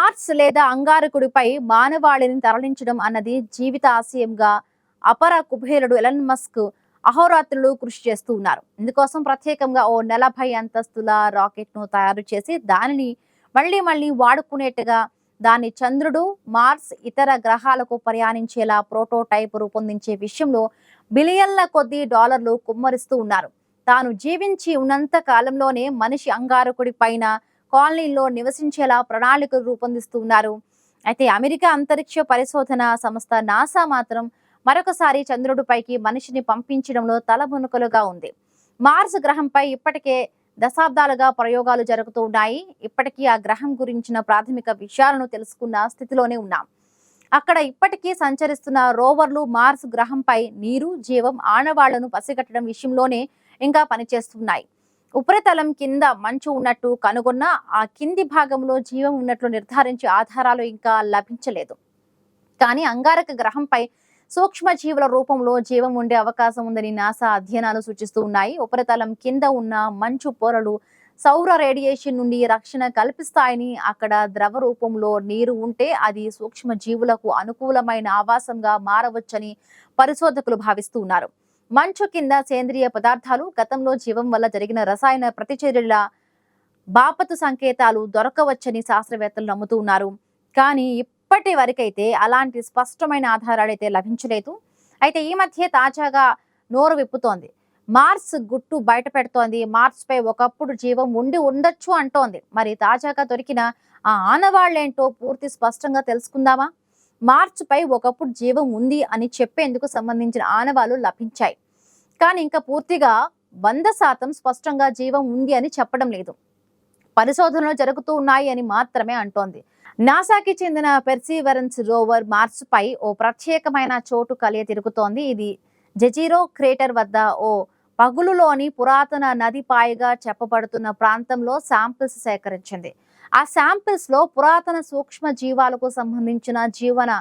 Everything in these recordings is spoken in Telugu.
మార్స్ లేదా అంగారకుడిపై మానవాళిని తరలించడం అన్నది జీవిత ఆశయంగా అపర కుబేరుడు ఎలన్ మస్క్ అహోరాత్రులు కృషి చేస్తూ ఉన్నారు. ఇందుకోసం ప్రత్యేకంగా ఓ 40 అంతస్తుల రాకెట్ ను తయారు చేసి దానిని మళ్లీ మళ్లీ వాడుకునేట్టుగా దాన్ని చంద్రుడు, మార్స్, ఇతర గ్రహాలకు ప్రయాణించేలా ప్రోటోటైప్ రూపొందించే విషయంలో బిలియన్ల కొద్దీ డాలర్లు కుమ్మరిస్తూ ఉన్నారు. తాను జీవించి ఉన్నంత కాలంలోనే మనిషి అంగారకుడి పైన కాలనీల్లో నివసించేలా ప్రణాళికలు రూపొందిస్తున్నారు. అయితే అమెరికా అంతరిక్ష పరిశోధన సంస్థ నాసా మాత్రం మరొకసారి చంద్రుడిపైకి మనిషిని పంపించడంలో తలమునకలుగా ఉంది. మార్స్ గ్రహంపై ఇప్పటికే దశాబ్దాలుగా ప్రయోగాలు జరుగుతూ ఉన్నాయి. ఇప్పటికీ ఆ గ్రహం గురించిన ప్రాథమిక విషయాలను తెలుసుకున్న స్థితిలోనే ఉన్నాం. అక్కడ ఇప్పటికీ సంచరిస్తున్న రోవర్లు మార్స్ గ్రహంపై నీరు, జీవం, ఆనవాళ్లను పసిగట్టడం విషయంలోనే ఇంకా పనిచేస్తున్నాయి. ఉపరితలం కింద మంచు ఉన్నట్టు కనుగొన్న ఆ కింది భాగంలో జీవం ఉన్నట్లు నిర్ధారించే ఆధారాలు ఇంకా లభించలేదు. కానీ అంగారక గ్రహంపై సూక్ష్మ జీవుల రూపంలో జీవం ఉండే అవకాశం ఉందని నాసా అధ్యయనాలు సూచిస్తూ ఉన్నాయి. ఉపరితలం కింద ఉన్న మంచు పొరలు సౌర రేడియేషన్ నుండి రక్షణ కల్పిస్తాయని, అక్కడ ద్రవ రూపంలో నీరు ఉంటే అది సూక్ష్మ జీవులకు అనుకూలమైన ఆవాసంగా మారవచ్చని పరిశోధకులు భావిస్తూ ఉన్నారు. మంచు కింద సేంద్రియ పదార్థాలు, గతంలో జీవం వల్ల జరిగిన రసాయన ప్రతిచర్యల బాపతు సంకేతాలు దొరకవచ్చని శాస్త్రవేత్తలు నమ్ముతూ ఉన్నారు. కానీ ఇప్పటి వరకైతే అలాంటి స్పష్టమైన ఆధారాలైతే లభించలేదు. అయితే ఈ మధ్య తాజాగా నోరు విప్పుతోంది. మార్స్ గుట్టు బయట పెడుతోంది. మార్స్ పై ఒకప్పుడు జీవం ఉండి ఉండొచ్చు అంటోంది. మరి తాజాగా దొరికిన ఆ ఆనవాళ్లేంటో పూర్తి స్పష్టంగా తెలుసుకుందామా? మార్స్ పై ఒకప్పుడు జీవం ఉంది అని చెప్పేందుకు సంబంధించిన ఆనవాళ్లు లభించాయి. కానీ ఇంకా పూర్తిగా 100% స్పష్టంగా జీవం ఉంది అని చెప్పడం లేదు. పరిశోధనలు జరుగుతూ ఉన్నాయి అని మాత్రమే అంటోంది. నాసాకి చెందిన పెర్సీవరెన్స్ రోవర్ మార్స్ పై ఓ ప్రత్యేకమైన చోటు కలియ తిరుగుతోంది. ఇది జెజిరో క్రేటర్ వద్ద ఓ పగులులోని పురాతన నది పాయగా చెప్పబడుతున్న ప్రాంతంలో శాంపిల్స్ సేకరించింది. ఆ శాంపిల్స్ లో పురాతన సూక్ష్మ జీవాలకు సంబంధించిన జీవన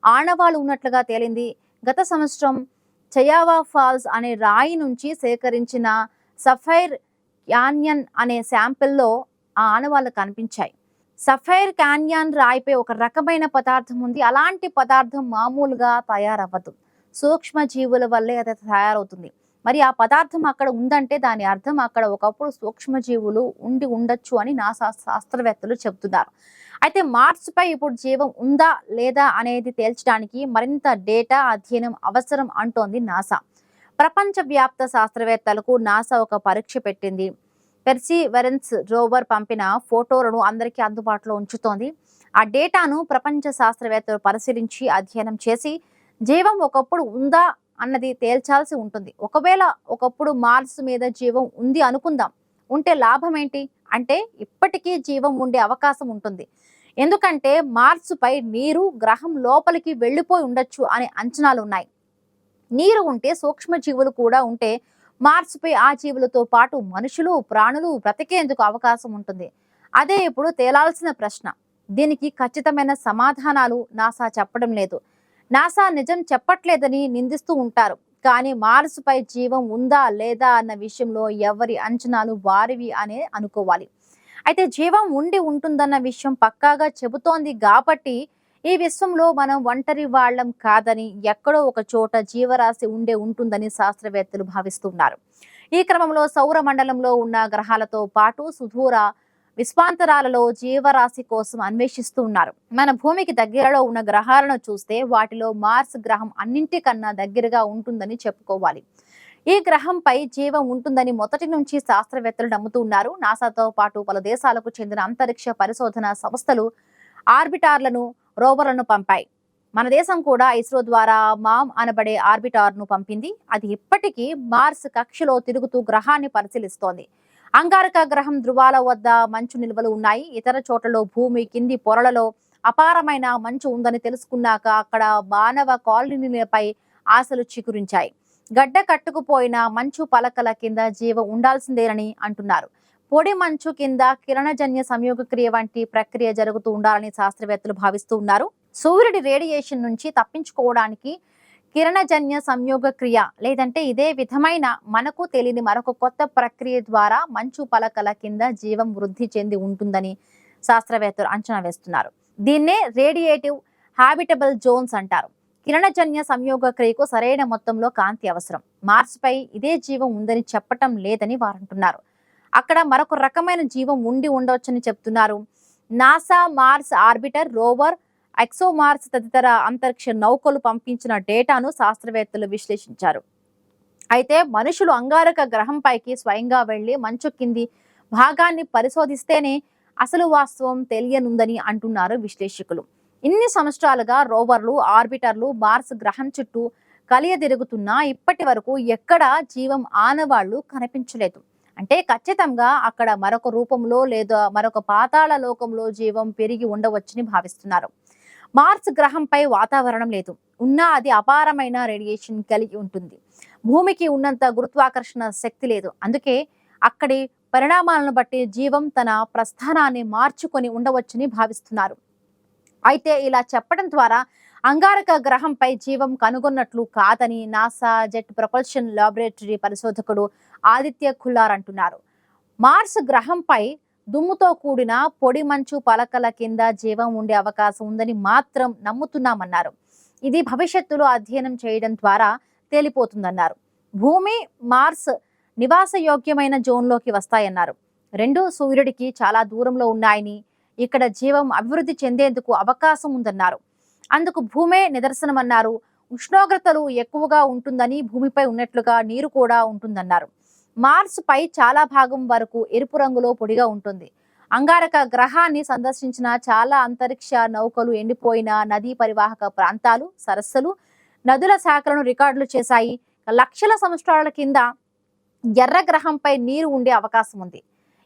ఆనవాళ్లు ఉన్నట్లుగా తేలింది. గత సంవత్సరం చయావా ఫాల్స్ అనే రాయి నుంచి సేకరించిన సఫైర్ క్యాన్యన్ అనే శాంపిల్లో ఆ ఆనవాళ్లు కనిపించాయి. సఫైర్ క్యాన్యాన్ రాయిపై ఒక రకమైన పదార్థం ఉంది. అలాంటి పదార్థం మామూలుగా తయారవ్వదు. సూక్ష్మ జీవుల వల్లే అది తయారవుతుంది. మరి ఆ పదార్థం అక్కడ ఉందంటే దాని అర్థం అక్కడ ఒకప్పుడు సూక్ష్మజీవులు ఉండి ఉండొచ్చు అని నాసా శాస్త్రవేత్తలు చెబుతున్నారు. అయితే మార్స్ పై ఇప్పుడు జీవం ఉందా లేదా అనేది తేల్చడానికి మరింత డేటా అధ్యయనం అవసరం అంటోంది నాసా. ప్రపంచవ్యాప్త శాస్త్రవేత్తలకు నాసా ఒక పరీక్ష పెట్టింది. పెర్సీవరెన్స్ రోవర్ పంపిన ఫోటోలను అందరికీ అందుబాటులో ఉంచుతోంది. ఆ డేటాను ప్రపంచ శాస్త్రవేత్తలు పరిశీలించి అధ్యయనం చేసి జీవం ఒకప్పుడు ఉందా అన్నది తేల్చాల్సి ఉంటుంది. ఒకవేళ ఒకప్పుడు మార్స్ మీద జీవం ఉంది అనుకుందాం, ఉంటే లాభం ఏంటి అంటే ఇప్పటికీ జీవం ఉండే అవకాశం ఉంటుంది. ఎందుకంటే మార్స్ పై నీరు గ్రహం లోపలికి వెళ్ళిపోయి ఉండొచ్చు అనే అంచనాలు ఉన్నాయి. నీరు ఉంటే సూక్ష్మ జీవులు కూడా ఉంటే మార్స్ పై ఆ జీవులతో పాటు మనుషులు, ప్రాణులు బ్రతికేందుకు అవకాశం ఉంటుంది. అదే ఇప్పుడు తేలాల్సిన ప్రశ్న. దీనికి ఖచ్చితమైన సమాధానాలు నాసా చెప్పడం లేదు. నాసా నిజం చెప్పట్లేదని నిందిస్తూ ఉంటారు. కానీ మార్స్ పై జీవం ఉందా లేదా అన్న విషయంలో ఎవరి అంచనాలు వారివి అనే అనుకోవాలి. అయితే జీవం ఉండి ఉంటుందన్న విషయం పక్కాగా చెబుతోంది కాబట్టి ఈ విశ్వంలో మనం ఒంటరి వాళ్ళం కాదని, ఎక్కడో ఒక చోట జీవరాశి ఉంటుందని శాస్త్రవేత్తలు భావిస్తున్నారు. ఈ క్రమంలో సౌర మండలంలో ఉన్న గ్రహాలతో పాటు సుదూర విశ్వాంతరాలలో జీవరాశి కోసం అన్వేషిస్తూ ఉన్నారు. మన భూమికి దగ్గరలో ఉన్న గ్రహాలను చూస్తే వాటిలో మార్స్ గ్రహం అన్నింటికన్నా దగ్గరగా ఉంటుందని చెప్పుకోవాలి. ఈ గ్రహంపై జీవం ఉంటుందని మొదటి నుంచి శాస్త్రవేత్తలు నమ్ముతూ ఉన్నారు. నాసాతో పాటు పలు దేశాలకు చెందిన అంతరిక్ష పరిశోధన సంస్థలు ఆర్బిటార్లను, రోవర్లను పంపాయి. మన దేశం కూడా ఇస్రో ద్వారా మామ్ అనబడే ఆర్బిటార్ను పంపింది. అది ఇప్పటికీ మార్స్ కక్షలో తిరుగుతూ గ్రహాన్ని పరిశీలిస్తోంది. అంగారక గ్రహం ధృవాల వద్ద మంచు నిల్వలు ఉన్నాయి. ఇతర చోట్లలో భూమి కింది పొరలలో అపారమైన మంచు ఉందని తెలుసుకున్నాక అక్కడ మానవ కాలనీలపై ఆశలు చిగురించాయి. గడ్డ కట్టుకుపోయిన మంచు పలకల కింద జీవం ఉండాల్సిందేనని అంటున్నారు. పొడి మంచు కింద కిరణజన్య సంయోగక్రియ వంటి ప్రక్రియ జరుగుతూ ఉండాలని శాస్త్రవేత్తలు భావిస్తూ ఉన్నారు. సూర్యుడి రేడియేషన్ నుంచి తప్పించుకోవడానికి కిరణజన్య సంయోగక్రియ లేదంటే ఇదే విధమైన మనకు తెలియని మరొక కొత్త ప్రక్రియ ద్వారా మంచు పలకల కింద జీవం వృద్ధి చెంది ఉంటుందని శాస్త్రవేత్తలు అంచనా వేస్తున్నారు. దీన్నే రేడియేటివ్ హ్యాబిటబుల్ జోన్స్ అంటారు. కిరణజన్య సంయోగ క్రియకు సరైన మొత్తంలో కాంతి అవసరం. మార్స్ పై ఇదే జీవం ఉందని చెప్పటం లేదని వారంటున్నారు. అక్కడ మరొక రకమైన జీవం ఉండి ఉండవచ్చని చెప్తున్నారు. నాసా మార్స్ ఆర్బిటర్ రోవర్, ఎక్సోమార్స్ తదితర అంతరిక్ష నౌకలు పంపించిన డేటాను శాస్త్రవేత్తలు విశ్లేషించారు. అయితే మనుషులు అంగారక గ్రహంపైకి స్వయంగా వెళ్లి మంచు కింది భాగాన్ని పరిశోధిస్తేనే అసలు వాస్తవం తెలియనుందని అంటున్నారు విశ్లేషకులు. ఇన్ని సంవత్సరాలుగా రోవర్లు, ఆర్బిటర్లు మార్స్ గ్రహం చుట్టూ కలియదిరుగుతున్నా ఇప్పటి వరకు ఎక్కడా జీవం ఆనవాళ్లు కనిపించలేదు. అంటే ఖచ్చితంగా అక్కడ మరొక రూపంలో లేదా మరొక పాతాళ లోకంలో జీవం పెరిగి ఉండవచ్చని భావిస్తున్నారు. మార్స్ గ్రహంపై వాతావరణం లేదు. ఉన్నా అది అపారమైన రేడియేషన్ కలిగి ఉంటుంది. భూమికి ఉన్నంత గురుత్వాకర్షణ శక్తి లేదు. అందుకే అక్కడి పరిణామాలను బట్టి జీవం తన ప్రస్థానాన్ని మార్చుకొని ఉండవచ్చని భావిస్తున్నారు. అయితే ఇలా చెప్పడం ద్వారా అంగారక గ్రహంపై జీవం కనుగొన్నట్లు కాదని నాసా జెట్ ప్రొపల్షన్ లాబొరేటరీ పరిశోధకుడు ఆదిత్య ఖుల్లార్ అంటున్నారు. మార్స్ గ్రహంపై దుమ్ముతో కూడిన పొడి మంచు పలకల కింద జీవం ఉండే అవకాశం ఉందని మాత్రం నమ్ముతున్నామన్నారు. ఇది భవిష్యత్తులో అధ్యయనం చేయడం ద్వారా తేలిపోతుందన్నారు. భూమి, మార్స్ నివాసయోగ్యమైన జోన్లోకి వస్తాయన్నారు. రెండు సూర్యుడికి చాలా దూరంలో ఉన్నాయని, ఇక్కడ జీవం అభివృద్ధి చెందేందుకు అవకాశం ఉందన్నారు. అందుకు భూమే నిదర్శనమన్నారు. ఉష్ణోగ్రతలు ఎక్కువగా ఉంటుందని, భూమిపై ఉన్నట్లుగా నీరు కూడా ఉంటుందన్నారు. మార్స్ పై చాలా భాగం వరకు ఎరుపు రంగులో పొడిగా ఉంటుంది. అంగారక గ్రహాన్ని సందర్శించిన చాలా అంతరిక్ష నౌకలు ఎండిపోయిన నదీ పరివాహక ప్రాంతాలు, సరస్సులు, నదుల శాఖలను రికార్డులు చేశాయి. లక్షల సంవత్సరాల కింద ఎర్ర గ్రహంపై నీరు ఉండే అవకాశం ఉంది.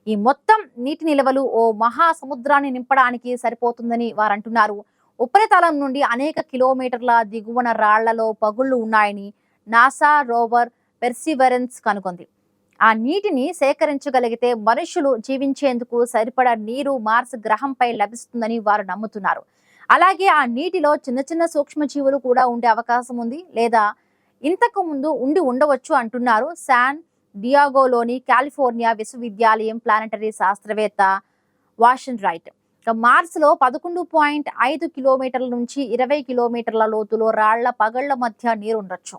ఈ మొత్తం నీటి నిల్వలు ఓ మహా సముద్రాన్ని నింపడానికి సరిపోతుందని వారు అంటున్నారు. ఉపరితలం నుండి అనేక కిలోమీటర్ల దిగువన రాళ్లలో పగుళ్లు ఉన్నాయని నాసా రోవర్ పెర్సివరెన్స్ కనుగొంది. ఆ నీటిని సేకరించగలిగితే మనుషులు జీవించేందుకు సరిపడా నీరు మార్స్ గ్రహంపై లభిస్తుందని వారు నమ్ముతున్నారు. అలాగే ఆ నీటిలో చిన్న చిన్న సూక్ష్మజీవులు కూడా ఉండే అవకాశం ఉంది, లేదా ఇంతకు ముందు ఉండి ఉండవచ్చు అంటున్నారు శాన్ డియాగోలోని కాలిఫోర్నియా విశ్వవిద్యాలయం ప్లానటరీ శాస్త్రవేత్త వాషన్ రైట్. మార్స్ లో 11.5 కిలోమీటర్ల నుంచి 20 కిలోమీటర్ల లోతులో రాళ్ల పగళ్ల మధ్య నీరు ఉండొచ్చు.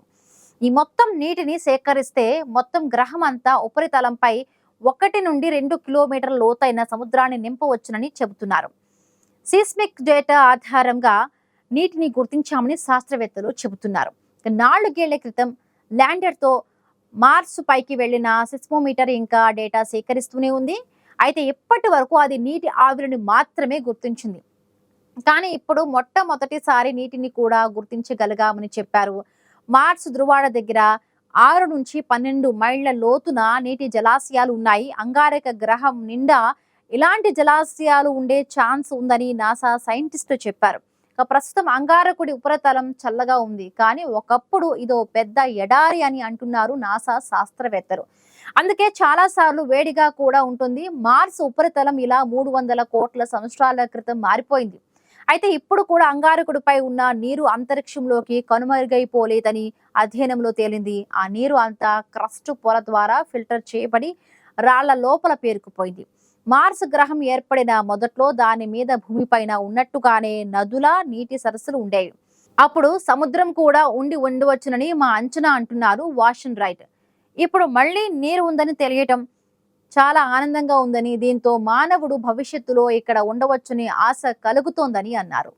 ఈ మొత్తం నీటిని సేకరిస్తే మొత్తం గ్రహం అంతా ఉపరితలంపై 1 నుండి 2 కిలోమీటర్ల లోతైన సముద్రాన్ని నింపవచ్చునని చెబుతున్నారు. సీస్మిక్ డేటా ఆధారంగా నీటిని గుర్తించామని శాస్త్రవేత్తలు చెబుతున్నారు. 4 ఏళ్ల క్రితం ల్యాండర్తో మార్స్ పైకి వెళ్లిన సిస్మోమీటర్ ఇంకా డేటా సేకరిస్తూనే ఉంది. అయితే ఇప్పటి వరకు అది నీటి ఆవిరిని మాత్రమే గుర్తించింది. కానీ ఇప్పుడు మొట్టమొదటిసారి నీటిని కూడా గుర్తించగలిగామని చెప్పారు. మార్స్ ధృవాడ దగ్గర 6 నుంచి 12 మైళ్ల లోతున నీటి జలాశయాలు ఉన్నాయి. అంగారక గ్రహం నిండా ఇలాంటి జలాశయాలు ఉండే ఛాన్స్ ఉందని నాసా సైంటిస్టులు చెప్పారు. ప్రస్తుతం అంగారకుడి ఉపరితలం చల్లగా ఉంది, కానీ ఒకప్పుడు ఇదో పెద్ద ఎడారి అని అంటున్నారు నాసా శాస్త్రవేత్తలు. అందుకే చాలా సార్లు వేడిగా కూడా ఉంటుంది. మార్స్ ఉపరితలం ఇలా 300 కోట్ల సంవత్సరాల క్రితం మారిపోయింది. అయితే ఇప్పుడు కూడా అంగారకుడిపై ఉన్న నీరు అంతరిక్షంలోకి కనుమరుగైపోలేదని అధ్యయనంలో తేలింది. ఆ నీరు అంతా క్రస్ట్ పొర ద్వారా ఫిల్టర్ చేయబడి రాళ్ల లోపల పేరుకుపోయింది. మార్స్ గ్రహం ఏర్పడిన మొదట్లో దాని మీద భూమిపైన ఉన్నట్టుగానే నదుల, నీటి సరస్సులు ఉండేవి. అప్పుడు సముద్రం కూడా ఉండి ఉండవచ్చునని మా అంచనా అంటున్నారు వాషన్ రైట్. ఇప్పుడు మళ్ళీ నీరు ఉందని తెలియటం చాలా ఆనందంగా ఉందని, దీంతో మానవుడు భవిష్యత్తులో ఇక్కడ ఉండవచ్చని ఆశ కలుగుతోందని అన్నారు.